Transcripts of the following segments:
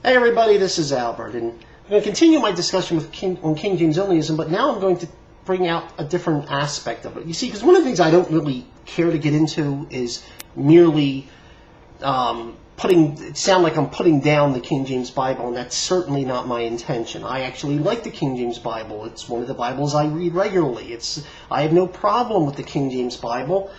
Hey everybody, this is Albert, and I'm going to continue my discussion with on King James Onlyism, but now I'm going to bring out a different aspect of it. You see, because one of the things I don't really care to get into is merely sound like I'm putting down the King James Bible, and that's certainly not my intention. I actually like the King James Bible. It's one of the Bibles I read regularly. I have no problem with the King James Bible.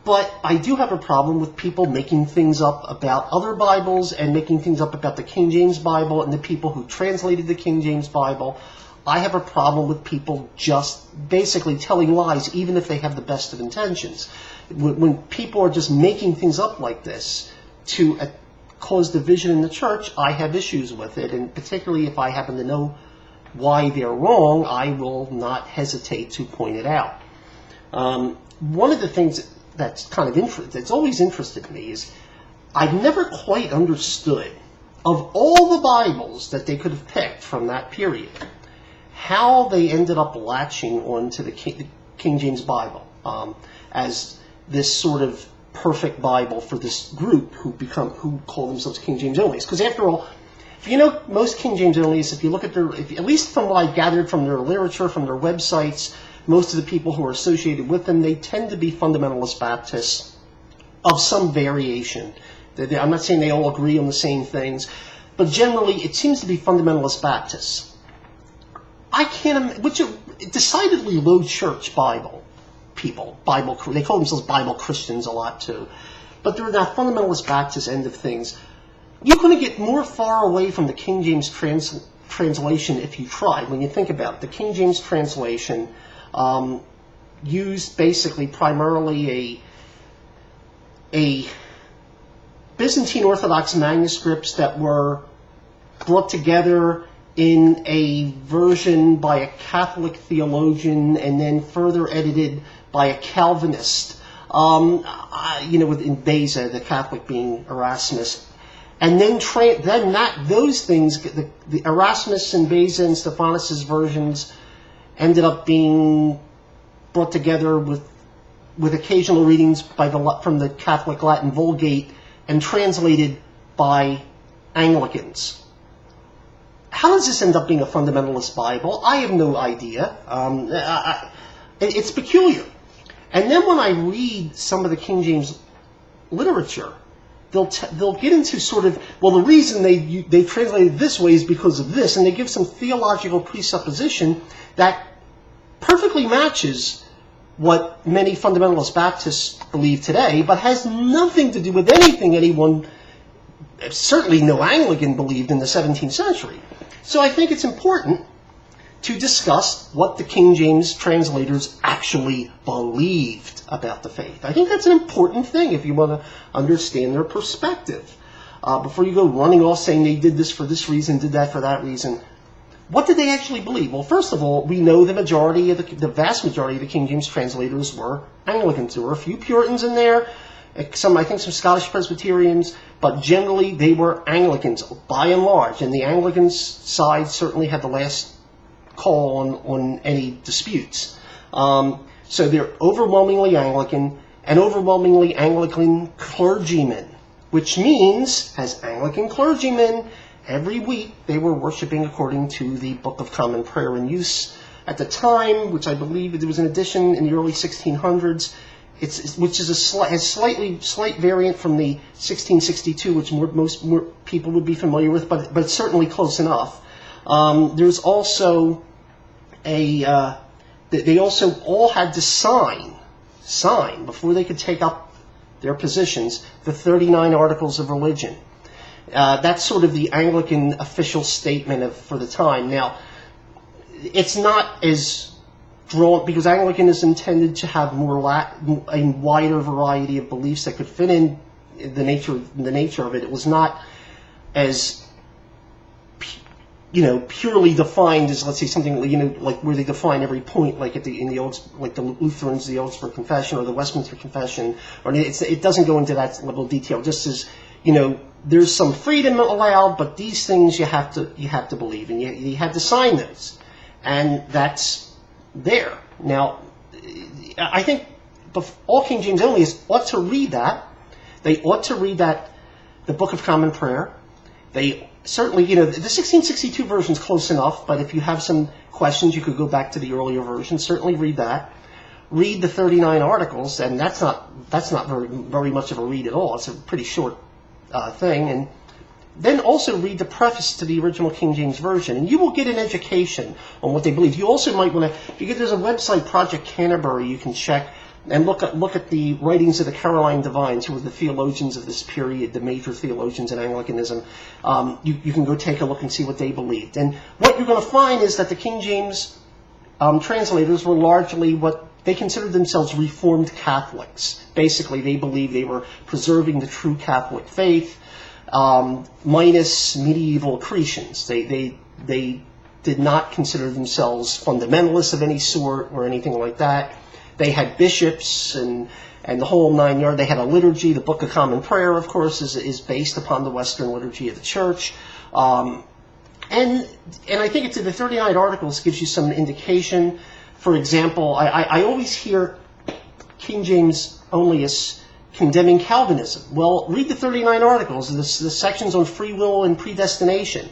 But I do have a problem with people making things up about other Bibles and making things up about the King James Bible and the people who translated the King James Bible. I have a problem with people just basically telling lies, even if they have the best of intentions. When people are just making things up like this to cause division in the church, I have issues with it. And particularly if I happen to know why they're wrong, I will not hesitate to point it out. One of the things that's that's always interested me is I've never quite understood, of all the Bibles that they could have picked from that period, how they ended up latching onto the King James Bible as this sort of perfect Bible for this group who call themselves King James Onlyists. Because after all, if you know most King James Onlyists, if you look at at least from what I gathered from their literature, from their websites, most of the people who are associated with them, they tend to be fundamentalist Baptists of some variation. I'm not saying they all agree on the same things, but generally it seems to be fundamentalist Baptists. Which are decidedly low church Bible people. They call themselves Bible Christians a lot too. But they're that fundamentalist Baptist end of things. You couldn't get more far away from the King James translation if you tried. When you think about it, the King James translation used basically primarily a Byzantine Orthodox manuscripts that were brought together in a version by a Catholic theologian and then further edited by a Calvinist, in Beza, the Catholic being Erasmus. And then those things, the Erasmus and Beza and Stephanus' versions ended up being brought together with occasional readings from the Catholic Latin Vulgate and translated by Anglicans. How does this end up being a fundamentalist Bible? I have no idea. It's peculiar. And then when I read some of the King James literature, they'll get into sort of, well, the reason they translated this way is because of this, and they give some theological presupposition that perfectly matches what many fundamentalist Baptists believe today, but has nothing to do with anything anyone, certainly no Anglican, believed in the 17th century. So I think it's important to discuss what the King James translators actually believed about the faith. I think that's an important thing if you want to understand their perspective. Before you go running off saying they did this for this reason, did that for that reason, what did they actually believe? Well, first of all, we know the vast majority of the King James translators were Anglicans. There were a few Puritans in there, I think some Scottish Presbyterians, but generally they were Anglicans by and large. And the Anglican side certainly had the last call on any disputes. So they're overwhelmingly Anglican and overwhelmingly Anglican clergymen, which means, as Anglican clergymen, every week they were worshiping according to the Book of Common Prayer in use at the time, which I believe there was an edition in the early 1600s, which is a slight variant from the 1662, which most people would be familiar with, but it's certainly close enough. There's also they also all had to sign before they could take up their positions the 39 Articles of Religion. That's sort of the Anglican official statement for the time. Now, it's not as drawn, because Anglican is intended to have a wider variety of beliefs that could fit in the nature of it. It was not as purely defined as, let's say, something like where they define every point, like the Lutherans, the Augsburg Confession or the Westminster Confession, or it doesn't go into that level of detail. Just as there's some freedom allowed, but these things you have to believe, and you had to sign those, and that's there. Now, I think all King James Onlyists ought to read that. They ought to read that, the Book of Common Prayer. They certainly, the 1662 version is close enough, but if you have some questions, you could go back to the earlier version. Certainly read that. Read the 39 articles, and that's not very much of a read at all. It's a pretty short thing. And then also read the preface to the original King James Version, and you will get an education on what they believe. You also might want to, there's a website, Project Canterbury, you can check and look at the writings of the Caroline Divines, who were the theologians of this period, the major theologians in Anglicanism. You can go take a look and see what they believed. And what you're going to find is that the King James translators were largely what they considered themselves Reformed Catholics. Basically, they believed they were preserving the true Catholic faith, minus medieval accretions. They did not consider themselves fundamentalists of any sort or anything like that. They had bishops and the whole nine yards. They had a liturgy. The Book of Common Prayer, of course, is based upon the Western liturgy of the Church. And I think it's in the 39 articles gives you some indication. For example, I always hear King James Onlyists condemning Calvinism. Well, read the 39 articles, the sections on free will and predestination.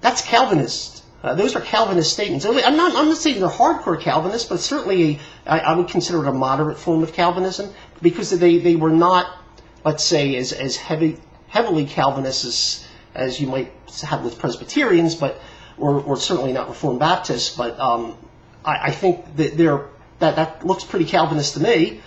That's Calvinist. Those are Calvinist statements. I'm not saying they're hardcore Calvinists, but certainly I would consider it a moderate form of Calvinism, because they were not, let's say, as heavily Calvinist as you might have with Presbyterians, but or certainly not Reformed Baptists. But I think that that looks pretty Calvinist to me.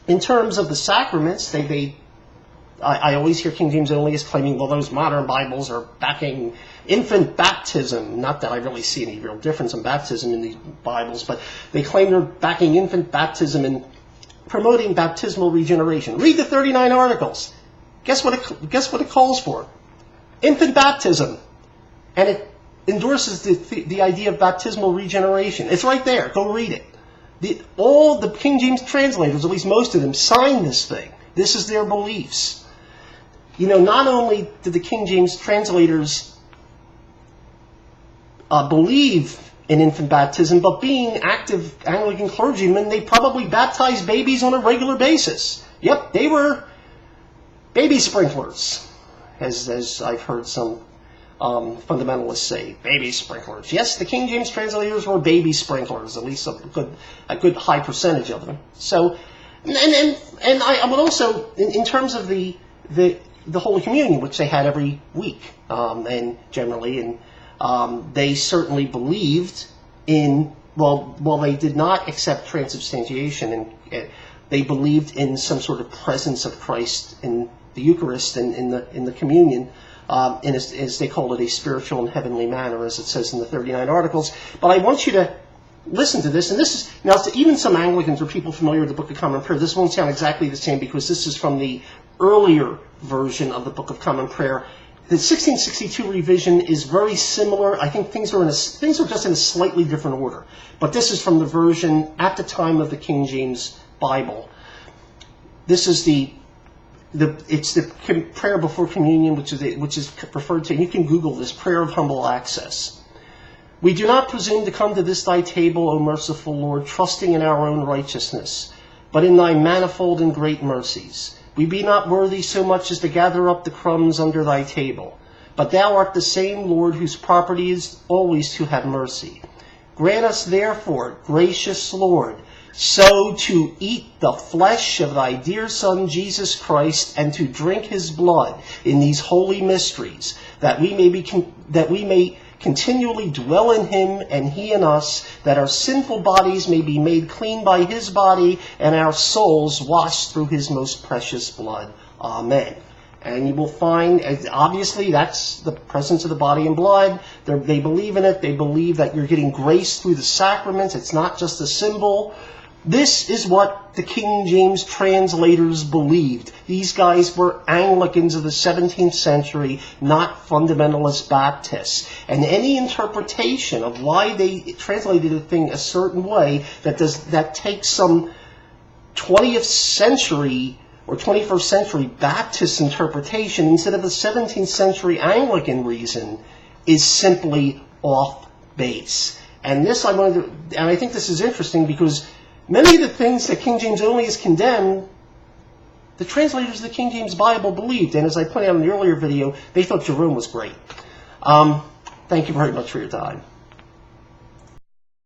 In terms of the sacraments, I always hear King James Onlyists claiming, well, those modern Bibles are backing infant baptism. Not that I really see any real difference in baptism in these Bibles, but they claim they're backing infant baptism and promoting baptismal regeneration. Read the 39 articles. Guess what it calls for? Infant baptism. And it endorses the idea of baptismal regeneration. It's right there. Go read it. All the King James translators, at least most of them, signed this thing. This is their beliefs. Not only did the King James translators believe in infant baptism, but being active Anglican clergymen, they probably baptized babies on a regular basis. Yep, they were baby sprinklers, as I've heard some fundamentalists say, baby sprinklers. Yes, the King James translators were baby sprinklers, at least a good high percentage of them. So, and I would also, in terms of the Holy Communion, which they had every week, and generally, and they certainly believed in, well, they did not accept transubstantiation, and they believed in some sort of presence of Christ in the Eucharist and in the communion, as they call it, a spiritual and heavenly manner, as it says in the 39 articles. But I want you to listen to this, and this is, now to even some Anglicans or people familiar with the Book of Common Prayer, this won't sound exactly the same, because this is from the earlier version of the Book of Common Prayer. The 1662 revision is very similar. I think things are just in a slightly different order. But this is from the version at the time of the King James Bible. This is it's the prayer before communion, which is referred to, and you can Google this, prayer of humble access. We do not presume to come to this thy table, O merciful Lord, trusting in our own righteousness, but in thy manifold and great mercies. We be not worthy so much as to gather up the crumbs under thy table. But thou art the same Lord, whose property is always to have mercy. Grant us therefore, gracious Lord, so to eat the flesh of thy dear Son, Jesus Christ, and to drink his blood in these holy mysteries, that we may continually dwell in him and he in us, that our sinful bodies may be made clean by his body, and our souls washed through his most precious blood. Amen. And you will find, obviously, that's the presence of the body and blood. They believe in it. They believe that you're getting grace through the sacraments. It's not just a symbol. This is what the King James translators believed. These guys were Anglicans of the 17th century, not fundamentalist Baptists. And any interpretation of why they translated a thing a certain way that takes some 20th century or 21st century Baptist interpretation instead of a 17th century Anglican reason is simply off base. And I think this is interesting, because many of the things that King James Onlyists condemn the translators of the King James Bible believed. And as I pointed out in the earlier video, they thought Jerome was great. Thank you very much for your time.